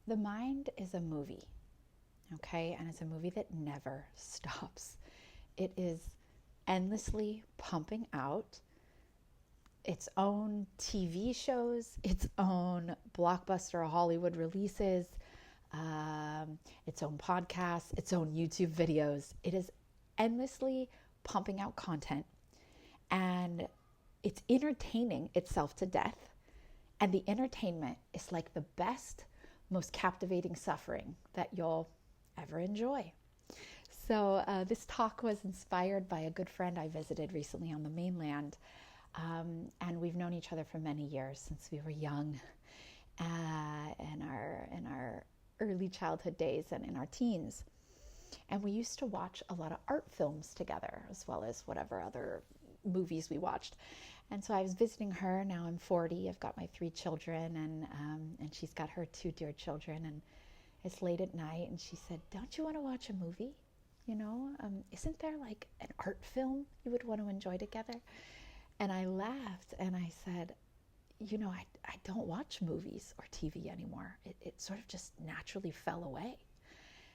The mind is a movie, okay? And it's a movie that never stops. It is endlessly pumping out its own TV shows, its own blockbuster Hollywood releases, its own podcasts, its own YouTube videos. It is endlessly pumping out content, and it's entertaining itself to death. And the entertainment is like the best, most captivating suffering that you'll ever enjoy. So, this talk was inspired by a good friend I visited recently on the mainland. And we've known each other for many years, since we were young, in our early childhood days and in our teens. And we used to watch a lot of art films together, as well as whatever other movies we watched. And so I was visiting her. Now I'm 40. I've got my 3 children, and she's got her 2 dear children. And it's late at night, and she said, "Don't you want to watch a movie? Isn't there like an art film you would want to enjoy together?" And I laughed and I said, I don't watch movies or TV anymore. It sort of just naturally fell away.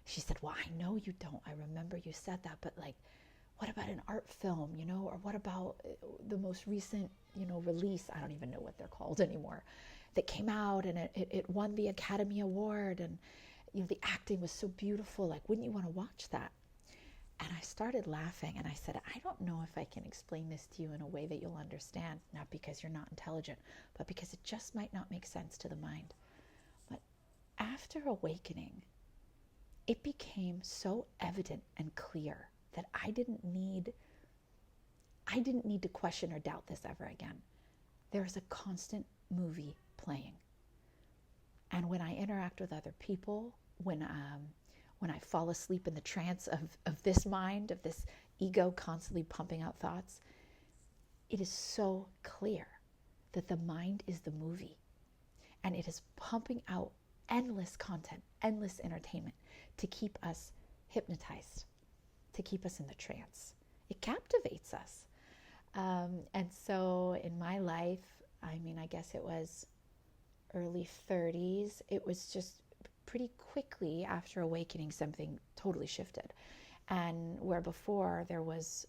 She said, "Well, I know you don't. I remember you said that, but like, what about an art film, or what about the most recent, release? I don't even know what they're called anymore, that came out and it won the Academy Award, and, the acting was so beautiful. Like, wouldn't you want to watch that?" And I started laughing and I said, "I don't know if I can explain this to you in a way that you'll understand, not because you're not intelligent, but because it just might not make sense to the mind. But after awakening, it became so evident and clear that I didn't need to question or doubt this ever again. There is a constant movie playing. And when I interact with other people, when I fall asleep in the trance of this mind, of this ego constantly pumping out thoughts, it is so clear that the mind is the movie, and it is pumping out endless content, endless entertainment to keep us hypnotized, to keep us in the trance. It captivates us. And so in my life, I guess it was early 30s, it was just pretty quickly after awakening, something totally shifted. And where before there was,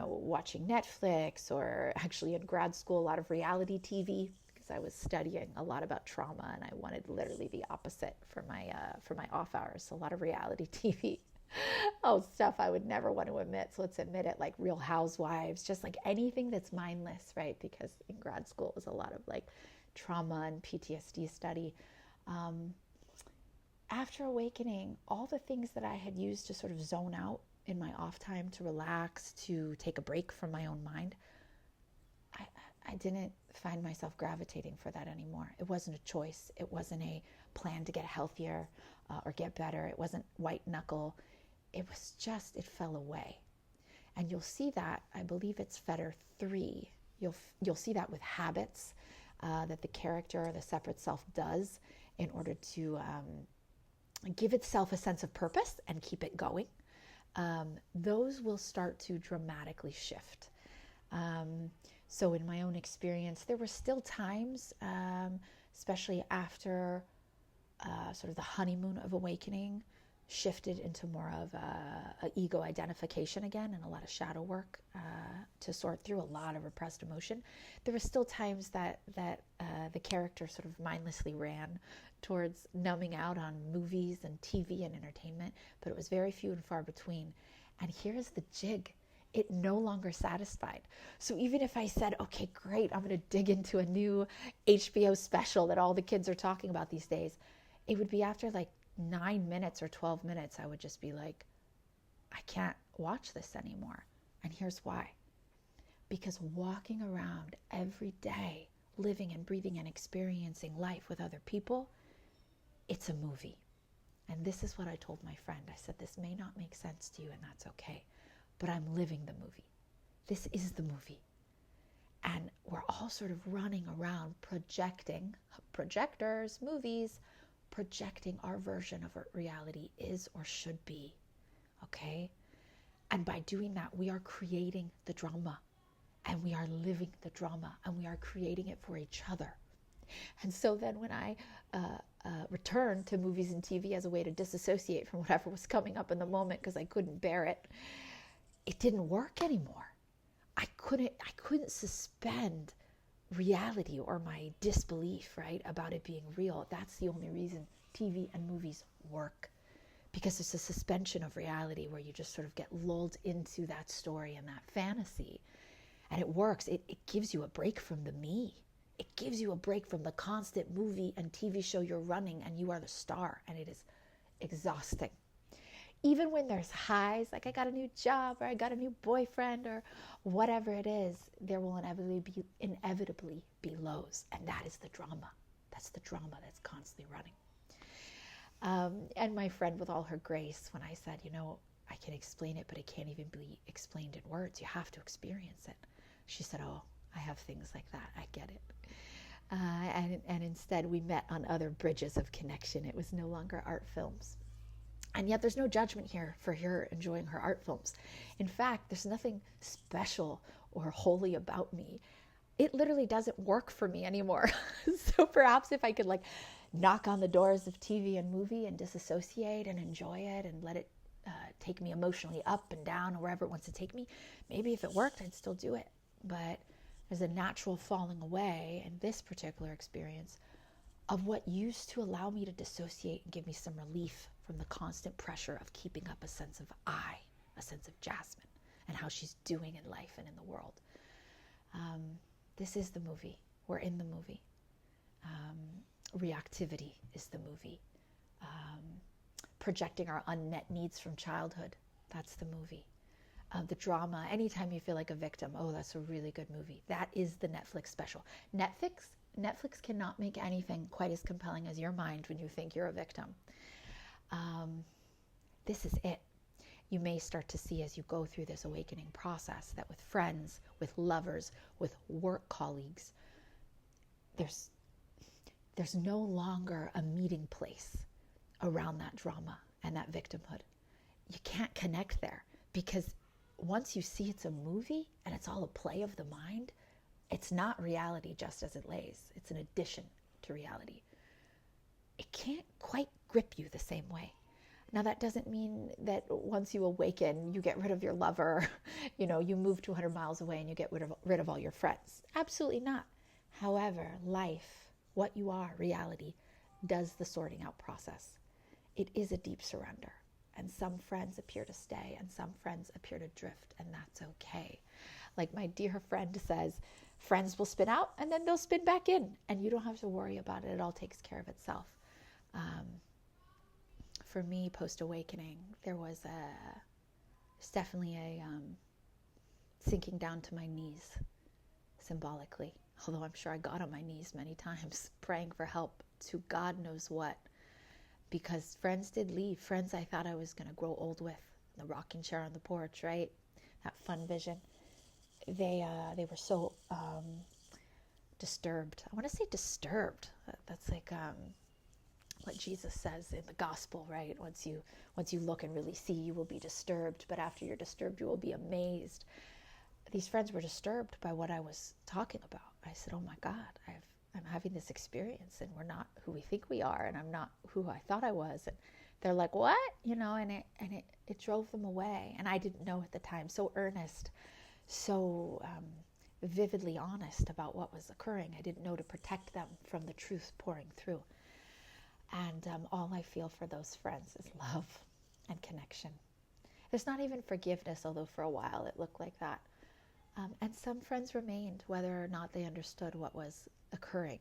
watching Netflix, or actually in grad school, a lot of reality TV, because I was studying a lot about trauma and I wanted literally the opposite for my off hours. A lot of reality TV. Oh, stuff I would never want to admit. So let's admit it, like Real Housewives, just like anything that's mindless, right? Because in grad school it was a lot of like trauma and PTSD study. After awakening, all the things that I had used to sort of zone out in my off time, to relax, to take a break from my own mind, I didn't find myself gravitating for that anymore. It wasn't a choice. It wasn't a plan to get healthier or get better. It wasn't white knuckle. It was just, it fell away. And you'll see that, I believe it's Fetter 3. You'll see that with habits that the character or the separate self does in order to give itself a sense of purpose and keep it going. Those will start to dramatically shift. So in my own experience, there were still times, especially after sort of the honeymoon of awakening, shifted into more of a ego identification again, and a lot of shadow work to sort through a lot of repressed emotion. There were still times that the character sort of mindlessly ran towards numbing out on movies and TV and entertainment, but it was very few and far between. And here's the jig. It no longer satisfied. So even if I said, okay, great, I'm going to dig into a new HBO special that all the kids are talking about these days, it would be after like 9 minutes or 12 minutes, I would just be like, I can't watch this anymore. And here's why. Because walking around every day, living and breathing and experiencing life with other people, it's a movie. And this is what I told my friend. I said, this may not make sense to you, and that's okay, but I'm living the movie. This is the movie. And we're all sort of running around projecting, projectors, movies, projecting our version of what reality is or should be. Okay? And by doing that, we are creating the drama, and we are living the drama, and we are creating it for each other. And so then when I returned to movies and TV as a way to disassociate from whatever was coming up in the moment because I couldn't bear it, it didn't work anymore. I couldn't suspend reality or my disbelief, right, about it being real. That's the only reason TV and movies work, because it's a suspension of reality where you just sort of get lulled into that story and that fantasy. And it works. It gives you a break from the me. It gives you a break from the constant movie and TV show you're running and you are the star, and it is exhausting. Even when there's highs, like I got a new job or I got a new boyfriend or whatever it is, there will inevitably be lows. And that is the drama. That's the drama that's constantly running. And my friend, with all her grace, when I said, I can explain it, but it can't even be explained in words. You have to experience it. She said, oh, I have things like that. I get it. And instead we met on other bridges of connection. It was no longer art films. And yet there's no judgment here for her enjoying her art films. In fact, there's nothing special or holy about me. It literally doesn't work for me anymore. So perhaps if I could knock on the doors of TV and movie and disassociate and enjoy it and let it take me emotionally up and down or wherever it wants to take me, maybe if it worked, I'd still do it. But there's a natural falling away in this particular experience of what used to allow me to dissociate and give me some relief from the constant pressure of keeping up a sense of I, a sense of Jasmine, and how she's doing in life and in the world. This is the movie. We're in the movie. Reactivity is the movie. Projecting our unmet needs from childhood, that's the movie. The drama, anytime you feel like a victim, oh, that's a really good movie. That is the Netflix special. Netflix cannot make anything quite as compelling as your mind when you think you're a victim. This is it. You may start to see as you go through this awakening process that with friends, with lovers, with work colleagues, there's no longer a meeting place around that drama and that victimhood. You can't connect there because once you see it's a movie and it's all a play of the mind, it's not reality just as it lays. It's an addition to reality. It can't quite grip you the same way. Now, that doesn't mean that once you awaken, you get rid of your lover, you move 200 miles away and you get rid of all your friends. Absolutely not. However, life, what you are, reality, does the sorting out process. It is a deep surrender. And some friends appear to stay and some friends appear to drift, and that's okay. Like my dear friend says, friends will spin out and then they'll spin back in, and you don't have to worry about it. It all takes care of itself. For me, post-awakening, there was definitely a sinking down to my knees, symbolically. Although I'm sure I got on my knees many times, praying for help to God knows what. Because friends did leave. Friends I thought I was going to grow old with. The rocking chair on the porch, right? That fun vision. They were so disturbed. I want to say disturbed. That's like what Jesus says in the gospel, right? Once you look and really see, you will be disturbed. But after you're disturbed, you will be amazed. These friends were disturbed by what I was talking about. I said, oh my God, I'm having this experience and we're not who we think we are, and I'm not who I thought I was. And they're like, what? And it drove them away. And I didn't know at the time, so earnest, so vividly honest about what was occurring. I didn't know to protect them from the truth pouring through. And all I feel for those friends is love and connection. There's not even forgiveness, although for a while it looked like that. And some friends remained, whether or not they understood what was occurring.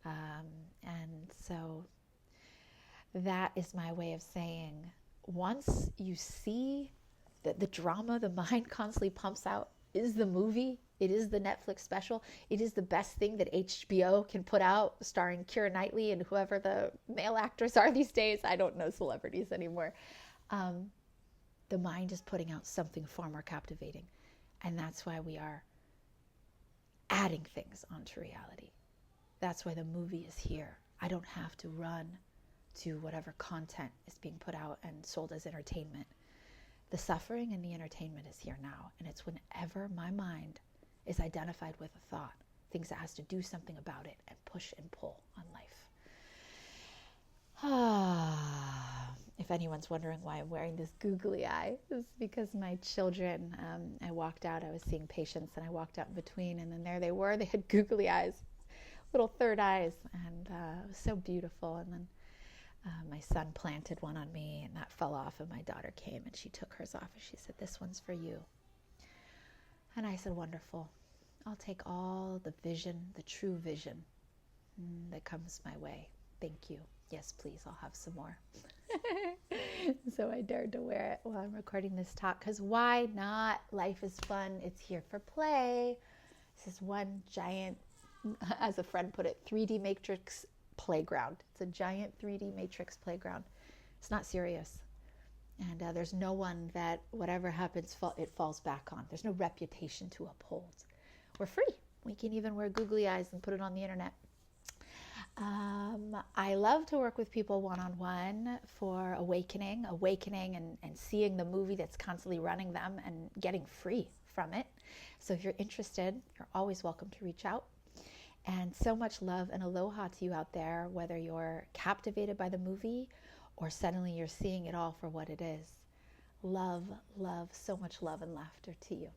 And so that is my way of saying, once you see that the drama the mind constantly pumps out is the movie, it is the Netflix special, it is the best thing that HBO can put out, starring Keira Knightley and whoever the male actors are these days. I don't know celebrities anymore. The mind is putting out something far more captivating. And that's why we are adding things onto reality. That's why the movie is here. I don't have to run to whatever content is being put out and sold as entertainment. The suffering and the entertainment is here now. And it's whenever my mind is identified with a thought thinks it has to do something about it and push and pull on life. If anyone's wondering why I'm wearing this googly eye, it's because my children, I walked out, I was seeing patients, and I walked out in between, and then there they were. They had googly eyes, little third eyes, and it was so beautiful. And then my son planted one on me, and that fell off, and my daughter came, and she took hers off, and she said, "This one's for you." And I said, "Wonderful. I'll take all the vision, the true vision that comes my way. Thank you. Yes, please, I'll have some more." So I dared to wear it while I'm recording this talk, because why not? Life is fun. It's here for play. This is one giant, as a friend put it, 3D matrix playground. It's a giant 3D matrix playground. It's not serious. And there's no one that whatever happens, it falls back on. There's no reputation to uphold. We're free. We can even wear googly eyes and put it on the internet. I love to work with people one-on-one for awakening and seeing the movie that's constantly running them and getting free from it. So if you're interested, you're always welcome to reach out. And so much love and aloha to you out there, whether you're captivated by the movie or suddenly you're seeing it all for what it is. Love, love, so much love and laughter to you.